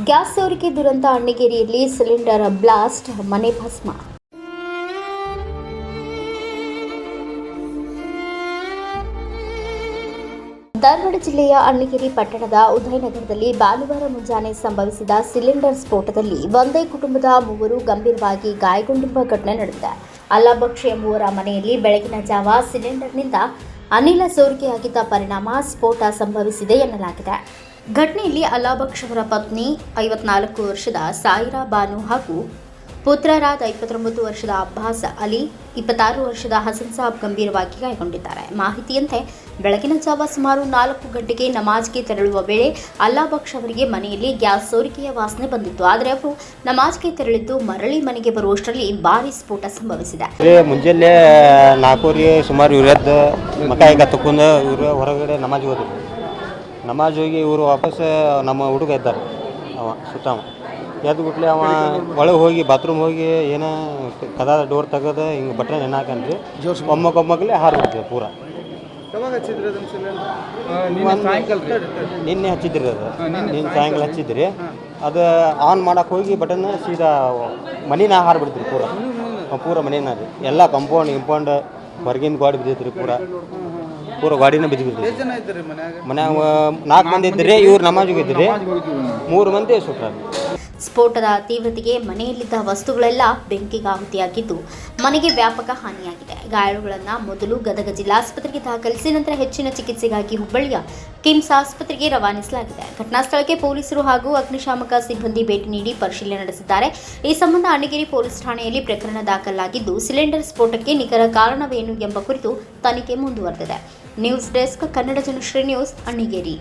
Gas ಸೋರಿಕೆ ದುರಂತ ಅಣ್ಣಿಗೇರಿಯಲ್ಲಿ cylinder blast, ಮನೆ ಭಸ್ಮ. ಧಾರವಾಡ ಜಿಲ್ಲೆಯ ಅಣ್ಣಿಗೇರಿ ಪಟ್ಟಣದ ಉದಯನಗರದಲ್ಲಿ ಭಾನುವಾರ ಮುಂಜಾನೆ ಸಂಭವಿಸಿದ ಸಿಲಿಂಡರ್ ಸ್ಫೋಟದಲ್ಲಿ ಒಂದೇ ಕುಟುಂಬದ ಮೂವರು ಗಂಭೀರವಾಗಿ ಗಾಯಗೊಂಡಿರುವ ಘಟನೆ ನಡೆದಿದೆ. ಅಲ್ಲಾಬಕ್ಷ ಎಂಬುವರ ಮನೆಯಲ್ಲಿ ಬೆಳಗಿನ ಜಾವ ಸಿಲಿಂಡರ್ನಿಂದ ಅನಿಲ ಸೋರಿಕೆಯಾಗಿದ್ದ ಪರಿಣಾಮ ಸ್ಫೋಟ ಸಂಭವಿಸಿದೆ ಎನ್ನಲಾಗಿದೆ. ಘಟನೆಯಲ್ಲಿ ಅಲ್ಲಾಬಕ್ಷ ಅವರ ಪತ್ನಿ 54 ವರ್ಷದ ಸಾಯಿರಾ ಬಾನು ಹಾಗೂ ಪುತ್ರರಾದ 29 ವರ್ಷದ ಅಬ್ಬಾಸ್ ಅಲಿ, 26 ವರ್ಷದ ಹಸನ್ ಸಾಬ್ ಗಂಭೀರವಾಗಿ ಗಾಯಗೊಂಡಿದ್ದಾರೆ. ಮಾಹಿತಿಯಂತೆ ಬೆಳಗಿನ ಜಾವ ಸುಮಾರು 4 ಗಂಟೆಗೆ ನಮಾಜ್ಗೆ ತೆರಳುವ ವೇಳೆ ಅಲ್ಲಾಬಕ್ಷ ಅವರಿಗೆ ಮನೆಯಲ್ಲಿ ಗ್ಯಾಸ್ ಸೋರಿಕೆಯ ವಾಸನೆ ಬಂದಿತ್ತು. ಆದರೆ ಅವರು ನಮಾಜ್ಗೆ ತೆರಳಿದ್ದು ಮರಳಿ ಮನೆಗೆ ಬರುವಷ್ಟರಲ್ಲಿ ಭಾರೀ ಸ್ಫೋಟ ಸಂಭವಿಸಿದೆ. ಮುಂಜಾನೆ 4 ಸುಮಾರು ಇವ್ರದ್ದು ಮಕಾಯಿಗ ತಕ್ಕೊಂಡು ಇವರು ಹೊರಗಡೆ ನಮಾಜ್ ಹೋದ್ರು. ನಮಾಜ್ ಹೋಗಿ ಇವರು ವಾಪಸ್ ನಮ್ಮ ಹುಡುಗ ಇದ್ದಾರೆ. ಅವ ಸುತ್ತವ ಎದ್ದು ಬಿಟ್ಲೆ ಅವ ಒಳಗೆ ಹೋಗಿ ಬಾತ್ರೂಮ್ ಹೋಗಿ ಏನೋ ಕದ ಡೋರ್ ತೆಗೆದು ಹಿಂಗೆ ಬಟ್ಟೆ ನೆನಾಕನ್ರಿ ಒಮ್ಮಕ್ಲೆ ಹಾರ್ಬಿಡ್ತೀವಿ ಪೂರ. ನಿನ್ನೆ ಹಚ್ಚಿದ್ರಿ ಅದು, ನಿನ್ನೆ ಸಾಯಂಕಾಲ ಹಚ್ಚಿದ್ರಿ. ಅದು ಆನ್ ಮಾಡಕ್ಕೆ ಹೋಗಿ ಬಟನ್ ಸೀದಾ ಮನಿನ ಹಾರ್ಬಿಡ್ತೀರಿ ಪೂರ ಮನೇನ ರೀ. ಎಲ್ಲ ಕಂಪೌಂಡ್ ಹೊರಗಿನ ಗಾಡಿ ಬಿದ್ದೈತ್ರಿ, ಪೂರ ಗಾಡಿನ ಬಿದ್ದುಬಿಡ್ತೀವಿ. ಮನ್ಯಾಗ 4 ಮಂದಿ ಇದ್ದರೆ ಇವ್ರು ನಮಾಜಿಗೆ ಇದ್ರಿ, 3 ಮಂದಿ ಸುಟ್ರ. ಸ್ಫೋಟದ ತೀವ್ರತೆಗೆ ಮನೆಯಲ್ಲಿದ್ದ ವಸ್ತುಗಳೆಲ್ಲ ಬೆಂಕಿಗಾಹುತಿಯಾಗಿದ್ದು ಮನೆಗೆ ವ್ಯಾಪಕ ಹಾನಿಯಾಗಿದೆ. ಗಾಯಾಳುಗಳನ್ನು ಮೊದಲು ಗದಗ ಜಿಲ್ಲಾಸ್ಪತ್ರೆಗೆ ದಾಖಲಿಸಿ ನಂತರ ಹೆಚ್ಚಿನ ಚಿಕಿತ್ಸೆಗಾಗಿ ಹುಬ್ಬಳ್ಳಿಯ ಕಿಮ್ಸ್ ಆಸ್ಪತ್ರೆಗೆ ರವಾನಿಸಲಾಗಿದೆ. ಘಟನಾ ಸ್ಥಳಕ್ಕೆ ಪೊಲೀಸರು ಹಾಗೂ ಅಗ್ನಿಶಾಮಕ ಸಿಬ್ಬಂದಿ ಭೇಟಿ ನೀಡಿ ಪರಿಶೀಲನೆ ನಡೆಸಿದ್ದಾರೆ. ಈ ಸಂಬಂಧ ಅಣ್ಣಿಗೇರಿ ಪೊಲೀಸ್ ಠಾಣೆಯಲ್ಲಿ ಪ್ರಕರಣ ದಾಖಲಾಗಿದ್ದು ಸಿಲಿಂಡರ್ ಸ್ಫೋಟಕ್ಕೆ ನಿಖರ ಕಾರಣವೇನು ಎಂಬ ಕುರಿತು ತನಿಖೆ ಮುಂದುವರೆದಿದೆ. News desk, Kannada Janashree news, Annigeri.